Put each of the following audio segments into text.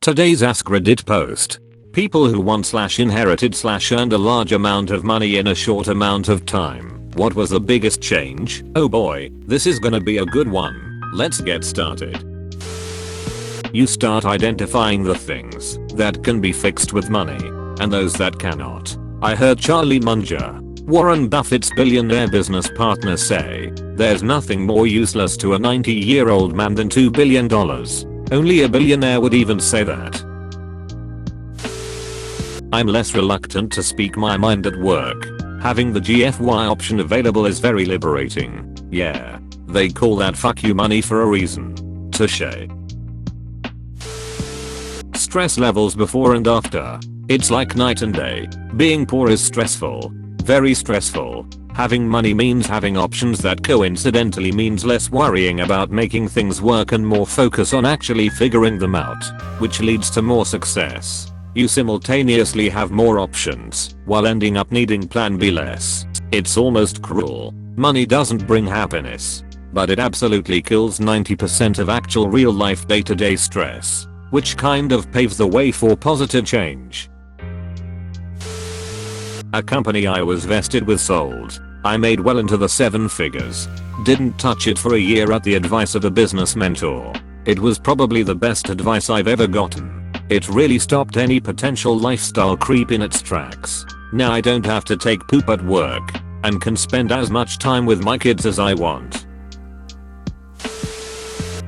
Today's AskReddit post. People who won/inherited/earned a large amount of money in a short amount of time. What was the biggest change? Oh boy, this is gonna be a good one. Let's get started. You start identifying the things that can be fixed with money and those that cannot. I heard Charlie Munger, Warren Buffett's billionaire business partner, say, "There's nothing more useless to a 90-year-old man than $2 billion. Only a billionaire would even say that." I'm less reluctant to speak my mind at work. Having the GFY option available is very liberating. Yeah, they call that fuck you money for a reason. Touché. Stress levels before and after. It's like night and day. Being poor is stressful. Very stressful. Having money means having options that coincidentally means less worrying about making things work and more focus on actually figuring them out, which leads to more success. You simultaneously have more options while ending up needing plan B less. It's almost cruel. Money doesn't bring happiness, but it absolutely kills 90% of actual real life day-to-day stress, which kind of paves the way for positive change. A company I was vested with sold. I made well into the 7 figures. Didn't touch it for a year at the advice of a business mentor. It was probably the best advice I've ever gotten. It really stopped any potential lifestyle creep in its tracks. Now I don't have to take poop at work and can spend as much time with my kids as I want.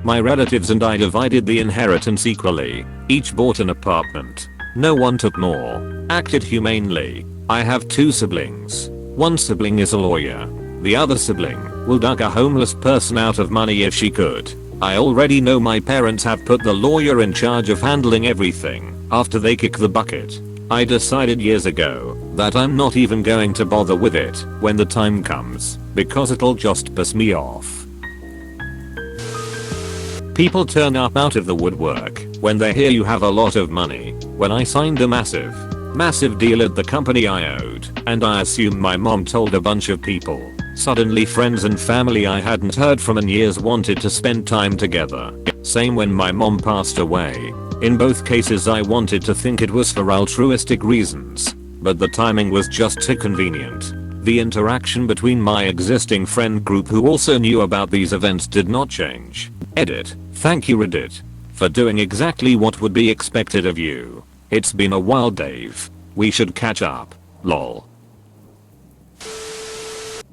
My relatives and I divided the inheritance equally. Each bought an apartment. No one took more. Acted humanely. I have 2 siblings. One sibling is a lawyer. The other sibling will dug a homeless person out of money if she could. I already know my parents have put the lawyer in charge of handling everything after they kick the bucket. I decided years ago that I'm not even going to bother with it when the time comes because it'll just piss me off. People turn up out of the woodwork when they hear you have a lot of money. When I signed a massive deal at the company I owed, and I assume my mom told a bunch of people. Suddenly friends and family I hadn't heard from in years wanted to spend time together. Same when my mom passed away. In both cases I wanted to think it was for altruistic reasons, but the timing was just too convenient. The interaction between my existing friend group who also knew about these events did not change. Edit. Thank you Reddit for doing exactly what would be expected of you. It's been a while, Dave. We should catch up. Lol.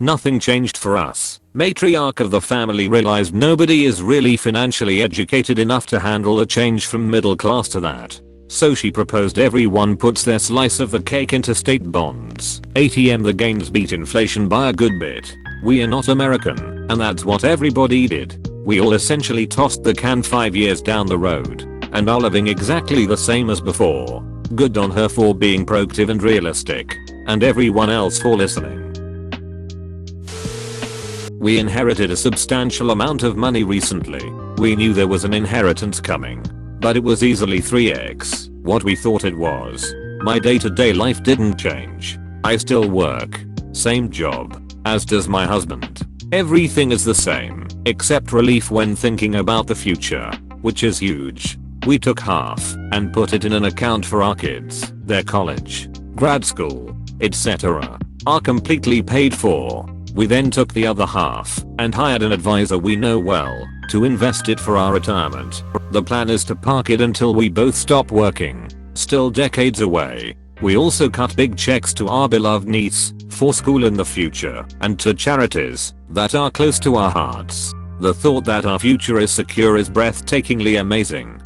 Nothing changed for us. Matriarch of the family realized nobody is really financially educated enough to handle a change from middle class to that. So she proposed everyone puts their slice of the cake into state bonds. ATM, the gains beat inflation by a good bit. We are not American, and that's what everybody did. We all essentially tossed the can 5 years down the road and are living exactly the same as before. Good on her for being proactive and realistic, and everyone else for listening. We inherited a substantial amount of money recently. We knew there was an inheritance coming, but it was easily 3x what we thought it was. My day-to-day life didn't change. I still work. Same job. As does my husband. Everything is the same, except relief when thinking about the future, which is huge. We took half and put it in an account for our kids. Their college, grad school, etc. are completely paid for. We then took the other half and hired an advisor we know well to invest it for our retirement. The plan is to park it until we both stop working. Still decades away. We also cut big checks to our beloved niece for school in the future and to charities that are close to our hearts. The thought that our future is secure is breathtakingly amazing.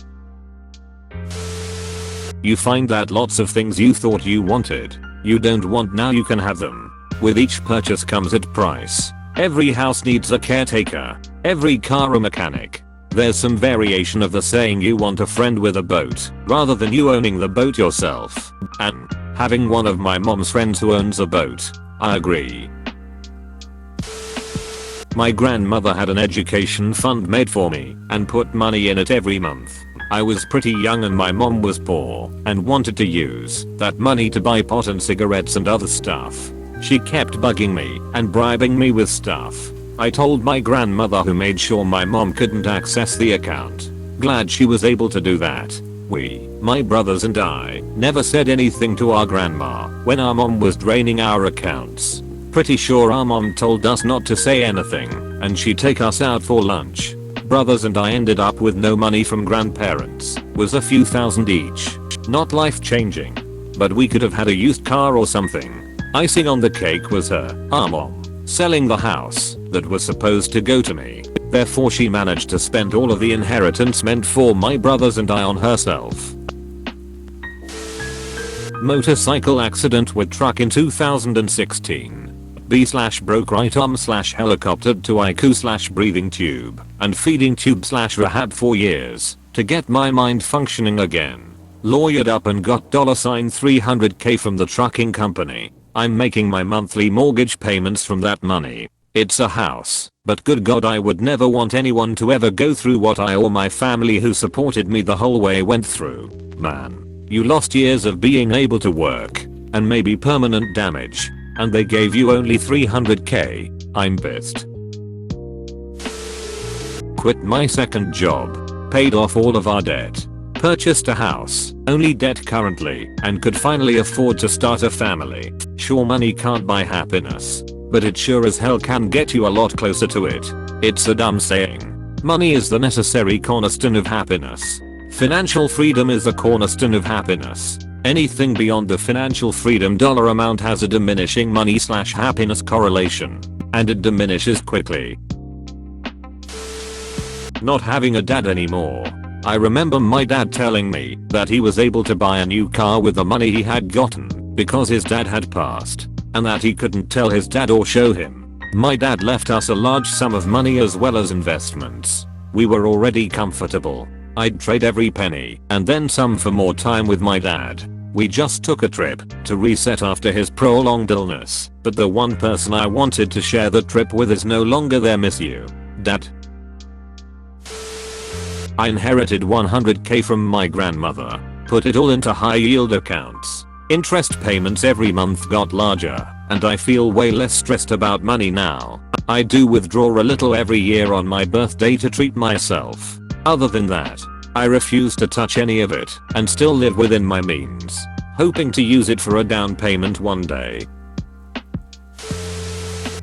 You find that lots of things you thought you wanted, you don't want now you can have them. With each purchase comes its price. Every house needs a caretaker. Every car a mechanic. There's some variation of the saying you want a friend with a boat, rather than you owning the boat yourself. And having one of my mom's friends who owns a boat. I agree. My grandmother had an education fund made for me and put money in it every month. I was pretty young and my mom was poor and wanted to use that money to buy pot and cigarettes and other stuff. She kept bugging me and bribing me with stuff. I told my grandmother, who made sure my mom couldn't access the account. Glad she was able to do that. We, my brothers and I, never said anything to our grandma when our mom was draining our accounts. Pretty sure our mom told us not to say anything and she'd take us out for lunch. Brothers and I ended up with no money from grandparents, was a few thousand each. Not life changing, but we could have had a used car or something. Icing on the cake was our mom, selling the house that was supposed to go to me. Therefore she managed to spend all of the inheritance meant for my brothers and I on herself. Motorcycle accident with truck in 2016. B/broke right arm /helicoptered to ICU /breathing tube and feeding tube /rehab for years to get my mind functioning again. Lawyered up and got $300k from the trucking company. I'm making my monthly mortgage payments from that money. It's a house, but good God, I would never want anyone to ever go through what I or my family who supported me the whole way went through. Man, you lost years of being able to work and maybe permanent damage, and they gave you only $300k. I'm pissed. Quit my second job, paid off all of our debt, purchased a house, only debt currently, and could finally afford to start a family. Sure, money can't buy happiness, but it sure as hell can get you a lot closer to it. It's a dumb saying. Money is the necessary cornerstone of happiness. Financial freedom is the cornerstone of happiness. Anything beyond the financial freedom dollar amount has a diminishing money/happiness correlation, and it diminishes quickly. Not having a dad anymore. I remember my dad telling me that he was able to buy a new car with the money he had gotten because his dad had passed, and that he couldn't tell his dad or show him. My dad left us a large sum of money as well as investments. We were already comfortable. I'd trade every penny and then some for more time with my dad. We just took a trip to reset after his prolonged illness, but the one person I wanted to share the trip with is no longer there. Miss you, Dad. I inherited $100k from my grandmother, put it all into high yield accounts. Interest payments every month got larger, and I feel way less stressed about money now. I do withdraw a little every year on my birthday to treat myself. Other than that, I refuse to touch any of it and still live within my means, hoping to use it for a down payment one day.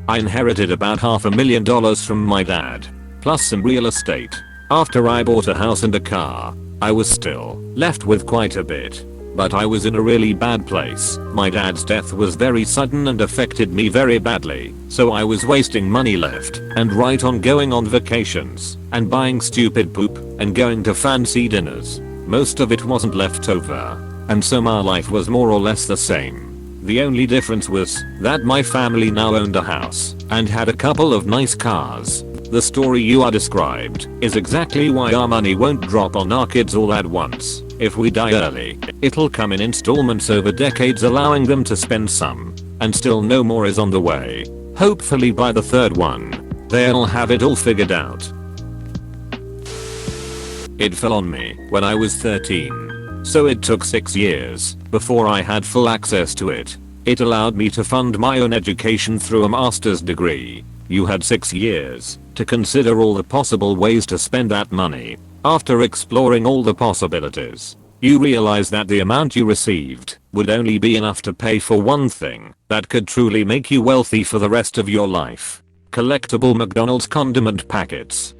I inherited about $500,000 from my dad, plus some real estate. After I bought a house and a car, I was still left with quite a bit, but I was in a really bad place. My dad's death was very sudden and affected me very badly, so I was wasting money left and right on going on vacations and buying stupid poop and going to fancy dinners. Most of it wasn't left over, and so my life was more or less the same. The only difference was that my family now owned a house and had a couple of nice cars. The story you are described is exactly why our money won't drop on our kids all at once. If we die early, it'll come in installments over decades, allowing them to spend some, and still no more is on the way. Hopefully by the third one, they'll have it all figured out. It fell on me when I was 13, so it took 6 years before I had full access to it. It allowed me to fund my own education through a master's degree. You had 6 years to consider all the possible ways to spend that money. After exploring all the possibilities, you realize that the amount you received would only be enough to pay for one thing that could truly make you wealthy for the rest of your life: collectible McDonald's condiment packets.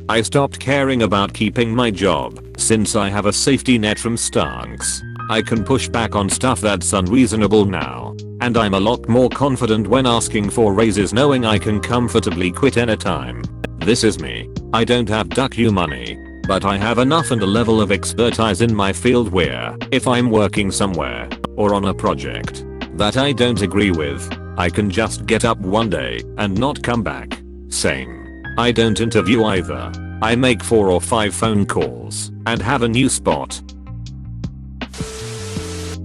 I stopped caring about keeping my job since I have a safety net from Starks. I can push back on stuff that's unreasonable now, and I'm a lot more confident when asking for raises, knowing I can comfortably quit anytime. This is me. I don't have duck you money, but I have enough and a level of expertise in my field where, if I'm working somewhere or on a project that I don't agree with, I can just get up one day and not come back. Same. I don't interview either. I make 4 or 5 phone calls and have a new spot.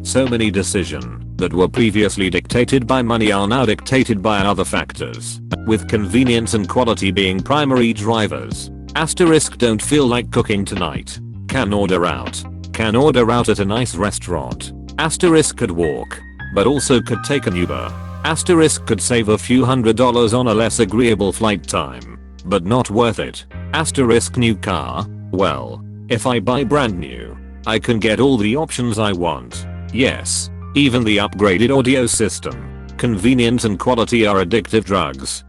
So many decisions that were previously dictated by money are now dictated by other factors, with convenience and quality being primary drivers. Asterisk don't feel like cooking tonight. Can order out. Can order out at a nice restaurant. Asterisk could walk, but also could take an Uber. Asterisk could save a few $100s on a less agreeable flight time, but not worth it. Asterisk new car. Well, If I buy brand new, I can get all the options I want. Yes, even the upgraded audio system. Convenience and quality are addictive drugs.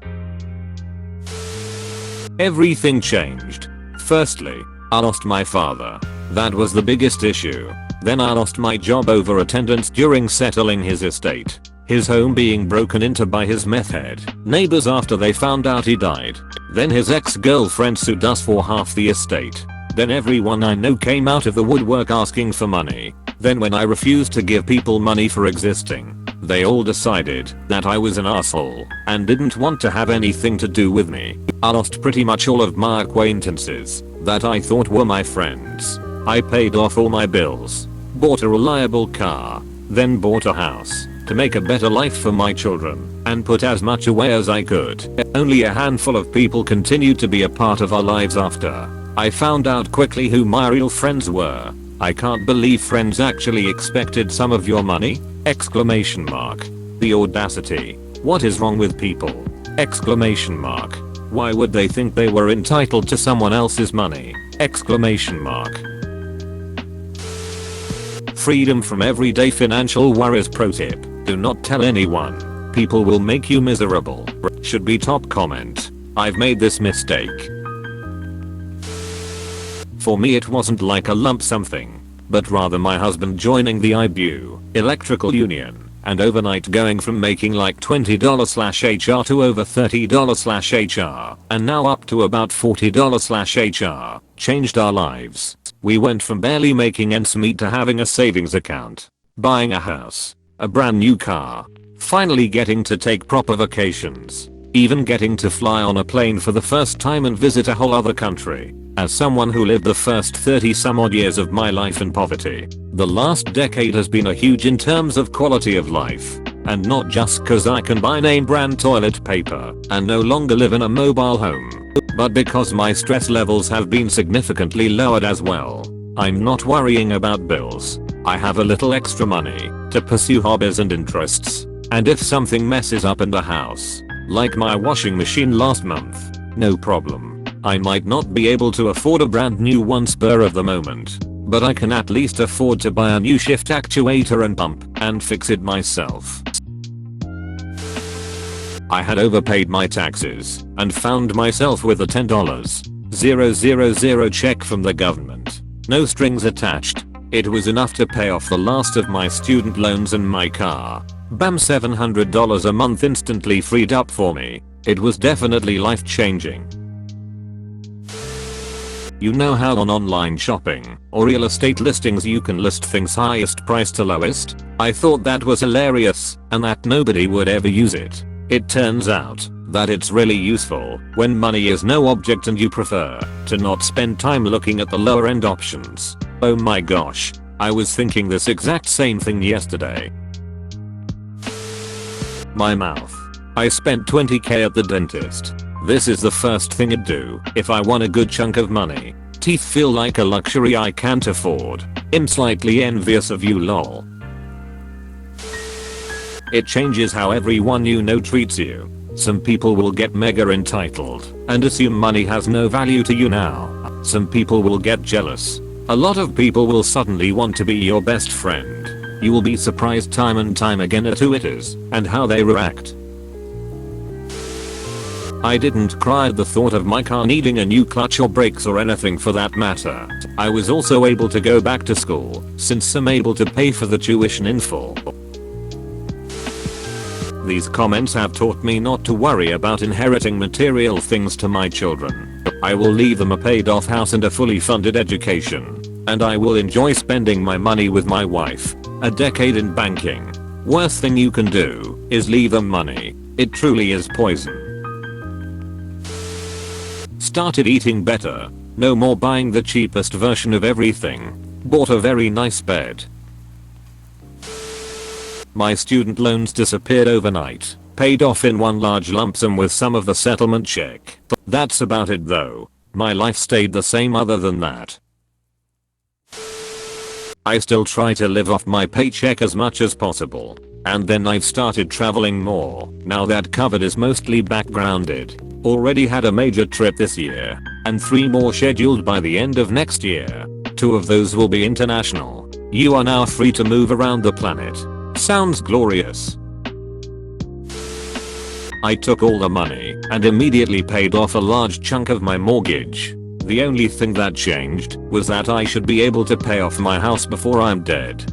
Everything changed. Firstly, I lost my father. That was the biggest issue. Then I lost my job over attendance during settling his estate. His home being broken into by his meth head neighbors after they found out he died. Then his ex-girlfriend sued us for half the estate. Then everyone I know came out of the woodwork asking for money. Then when I refused to give people money for existing, they all decided that I was an asshole and didn't want to have anything to do with me. I lost pretty much all of my acquaintances that I thought were my friends. I paid off all my bills, bought a reliable car, then bought a house to make a better life for my children, and put as much away as I could. Only a handful of people continued to be a part of our lives after. I found out quickly who my real friends were. I can't believe friends actually expected some of your money! Exclamation mark. The audacity. What is wrong with people? Exclamation mark. Why would they think they were entitled to someone else's money? Exclamation mark. Freedom from everyday financial worries pro tip. Do not tell anyone. People will make you miserable. Should be top comment. I've made this mistake. For me it wasn't like a lump sum thing, but rather my husband joining the IBU, electrical union, and overnight going from making like $20/HR to over $30/HR, and now up to about $40/HR, changed our lives. We went from barely making ends meet to having a savings account, buying a house, a brand new car, finally getting to take proper vacations, even getting to fly on a plane for the first time and visit a whole other country. As someone who lived the first 30 some odd years of my life in poverty, the last decade has been a huge in terms of quality of life. And not just cause I can buy name brand toilet paper and no longer live in a mobile home, but because my stress levels have been significantly lowered as well. I'm not worrying about bills. I have a little extra money to pursue hobbies and interests. And if something messes up in the house, like my washing machine last month, no problem. I might not be able to afford a brand new one spur of the moment, but I can at least afford to buy a new shift actuator and pump and fix it myself. I had overpaid my taxes and found myself with a $10,000 check from the government. No strings attached. It was enough to pay off the last of my student loans and my car. Bam, $700 a month instantly freed up for me. It was definitely life-changing. You know how on online shopping or real estate listings you can list things highest price to lowest? I thought that was hilarious and that nobody would ever use it. It turns out that it's really useful when money is no object and you prefer to not spend time looking at the lower end options. Oh my gosh, I was thinking this exact same thing yesterday. My mouth. I spent $20k at the dentist. This is the first thing I'd do if I won a good chunk of money. Teeth feel like a luxury I can't afford. I'm slightly envious of you lol. It changes how everyone you know treats you. Some people will get mega entitled and assume money has no value to you now. Some people will get jealous. A lot of people will suddenly want to be your best friend. You will be surprised time and time again at who it is and how they react. I didn't cry at the thought of my car needing a new clutch or brakes or anything for that matter. I was also able to go back to school since I'm able to pay for the tuition in full. These comments have taught me not to worry about inheriting material things to my children. I will leave them a paid off house and a fully funded education. And I will enjoy spending my money with my wife. A decade in banking. Worst thing you can do is leave them money. It truly is poison. Started eating better. No more buying the cheapest version of everything. Bought a very nice bed. My student loans disappeared overnight. Paid off in one large lump sum with some of the settlement check. That's about it though. My life stayed the same other than that. I still try to live off my paycheck as much as possible. And then I've started traveling more. Now that COVID is mostly backgrounded. Already had a major trip this year. And 3 more scheduled by the end of next year. 2 of those will be international. You are now free to move around the planet. Sounds glorious. I took all the money and immediately paid off a large chunk of my mortgage. The only thing that changed was that I should be able to pay off my house before I'm dead.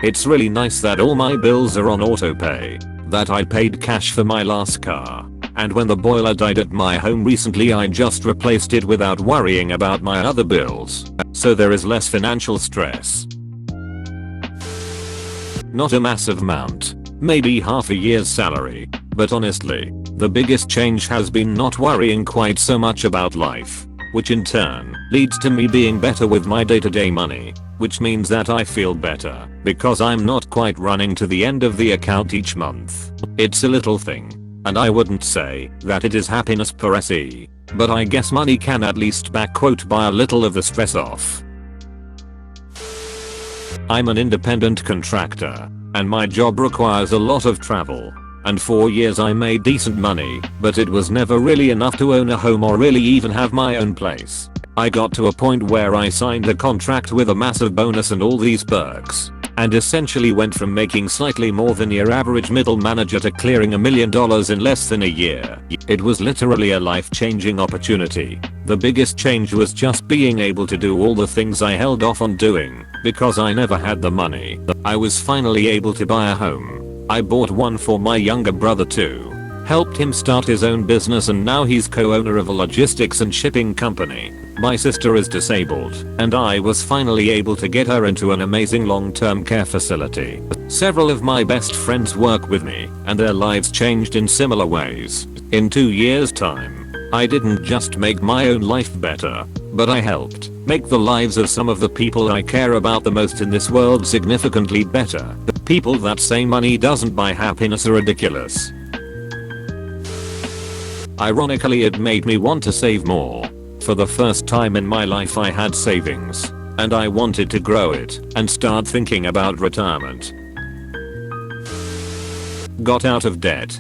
It's really nice that all my bills are on autopay, that I paid cash for my last car, and when the boiler died at my home recently I just replaced it without worrying about my other bills, so there is less financial stress. Not a massive amount, maybe half a year's salary, but honestly, the biggest change has been not worrying quite so much about life, which in turn leads to me being better with my day-to-day money, which means that I feel better because I'm not quite running to the end of the account each month. It's a little thing, and I wouldn't say that it is happiness per se, but I guess money can at least buy a little of the stress off. I'm an independent contractor, and my job requires a lot of travel. And for years I made decent money, but it was never really enough to own a home or really even have my own place. I got to a point where I signed a contract with a massive bonus and all these perks, and essentially went from making slightly more than your average middle manager to clearing $1 million in less than a year. It was literally a life-changing opportunity. The biggest change was just being able to do all the things I held off on doing because I never had the money. I was finally able to buy a home. I bought one for my younger brother too. Helped him start his own business and now he's co-owner of a logistics and shipping company. My sister is disabled and I was finally able to get her into an amazing long-term care facility. Several of my best friends work with me and their lives changed in similar ways. In 2 years' time, I didn't just make my own life better, but I helped make the lives of some of the people I care about the most in this world significantly better. The people that say money doesn't buy happiness are ridiculous. Ironically, it made me want to save more. For the first time in my life I had savings, and I wanted to grow it and start thinking about retirement. Got out of debt.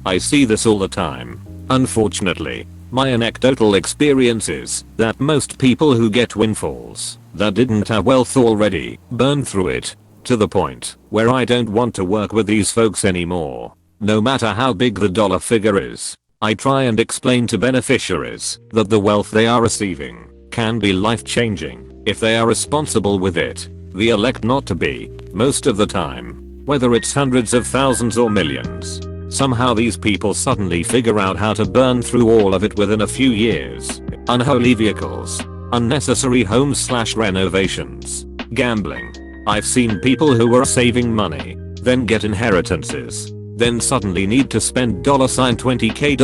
I see this all the time. Unfortunately, my anecdotal experience is that most people who get windfalls that didn't have wealth already burn through it, to the point where I don't want to work with these folks anymore. No matter how big the dollar figure is, I try and explain to beneficiaries that the wealth they are receiving can be life-changing if they are responsible with it. The elect not to be, most of the time, whether it's hundreds of thousands or millions. Somehow these people suddenly figure out how to burn through all of it within a few years. Unholy vehicles, unnecessary homes/renovations, gambling. I've seen people who were saving money, then get inheritances, then suddenly need to spend $20k,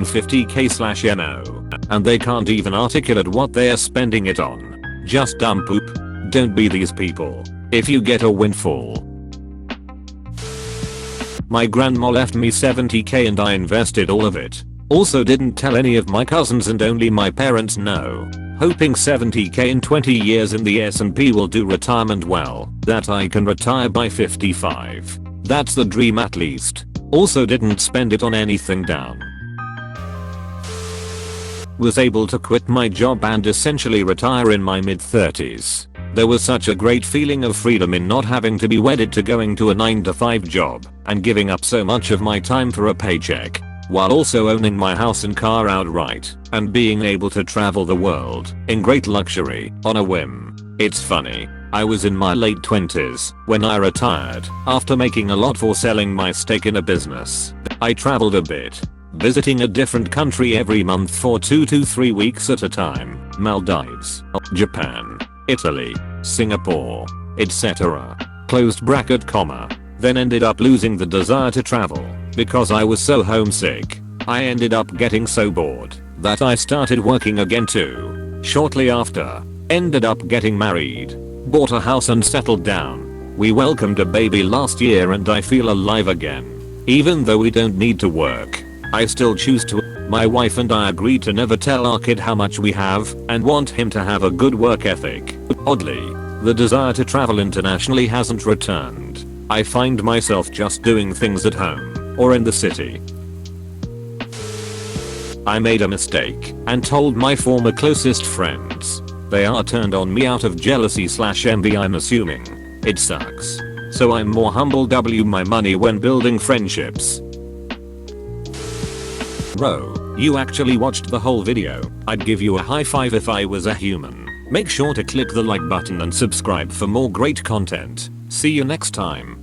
$50k/no, and they can't even articulate what they are spending it on. Just dumb poop. Don't be these people. If you get a windfall. My grandma left me $70k and I invested all of it. Also didn't tell any of my cousins and only my parents know. Hoping $70k in 20 years in the S&P will do retirement well, that I can retire by 55. That's the dream at least. Also didn't spend it on anything down. Was able to quit my job and essentially retire in my mid-30s. There was such a great feeling of freedom in not having to be wedded to going to a 9-to-5 job and giving up so much of my time for a paycheck, while also owning my house and car outright and being able to travel the world in great luxury on a whim. It's funny, I was in my late 20s when I retired after making a lot for selling my stake in a business. I traveled a bit, visiting a different country every month for 2 to 3 weeks at a time. Maldives, Japan, Italy, Singapore, etc. Closed bracket comma. Then ended up losing the desire to travel because I was so homesick. I ended up getting so bored that I started working again too. Shortly after, ended up getting married, bought a house and settled down. We welcomed a baby last year and I feel alive again. Even though we don't need to work, I still choose to. My wife and I agreed to never tell our kid how much we have and want him to have a good work ethic. Oddly, the desire to travel internationally hasn't returned. I find myself just doing things at home or in the city. I made a mistake and told my former closest friends. They are turned on me out of jealousy/envy, I'm assuming. It sucks. So I'm more humble my money when building friendships. Bro, you actually watched the whole video. I'd give you a high five if I was a human. Make sure to click the like button and subscribe for more great content. See you next time.